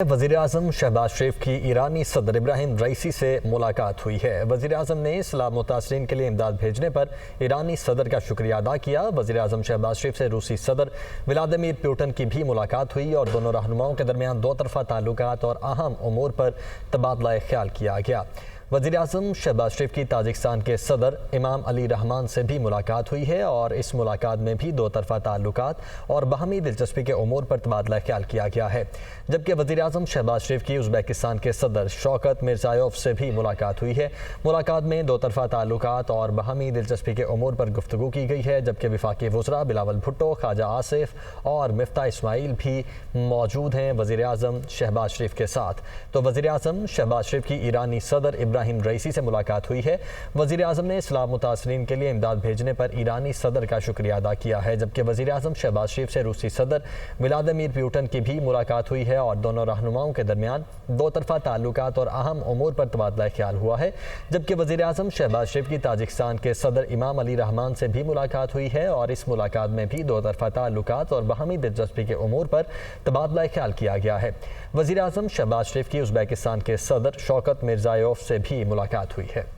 वज़ीर-ए-आज़म शहबाज शरीफ की ईरानी सदर इब्राहिम रईसी से मुलाकात हुई है। वज़ीर-ए-आज़म ने सैलाब मुतासरीन के लिए इमदाद भेजने पर ईरानी सदर का शुक्रिया अदा किया। वज़ीर-ए-आज़म शहबाज शरीफ से रूसी सदर व्लादिमीर पुतिन की भी मुलाकात हुई और दोनों रहनुमाओं के दरमियान दो तरफ़ा ताल्लुकात और अहम उमूर पर तबादला ख्याल किया गया। वज़ीर-ए-आज़म शहबाज शरीफ की ताजिकिस्तान के सदर इमाम अली रहमान से भी मुलाकात हुई है और इस मुलाकात में भी दो तरफ़ा ताल्लुकात और बाहमी दिलचस्पी के उमूर पर तबादला ख्याल किया गया है। जबकि वज़ीर-ए-आज़म शहबाज शरीफ की उज़्बेकिस्तान के सदर शौकत मिर्ज़ायोव से भी मुलाकात हुई है। मुलाकात में दो तरफ़ा ताल्लुकात और बाहमी दिलचस्पी के उमूर पर गुफ्तगू की गई है। जबकि वफाकी वज़रा बिलावल भुट्टो, ख्वाजा आसिफ और मिफ्ता इस्माइल भी मौजूद हैं वज़ीर-ए-आज़म शहबाज शरीफ के साथ। तो वज़ीर-ए-आज़म शहबाज शरीफ की ईरानी सदर इब्राहिम रईसी से मुलाकात हुई है। वज़ीर-ए-आज़म ने सैलाब मुतासरीन के लिए इमदाद भेजने पर ईरानी सदर का शुक्रिया अदा किया है। जबकि वज़ीर-ए-आज़म शहबाज शरीफ से रूसी सदर व्लादिमीर पुतिन की भी मुलाकात हुई है और दोनों रहनुमाओं के दरमियान दो तरफ़ा ताल्लुकात और अहम उमूर पर तबादला ख्याल हुआ है। जबकि वज़ीर-ए-आज़म शहबाज शरीफ की ताजिकिस्तान के सदर इमाम अली रहमान से भी मुलाकात हुई है और इस मुलाकात में भी दो तरफ़ा ताल्लुकात और बाहमी दिलचस्पी के उमूर पर तबादला ख्याल किया गया है। वज़ीर-ए-आज़म शहबाज शरीफ की उज़्बेकिस्तान के सदर शौकत मिर्ज़ायोव से भी मुलाकात हुई है।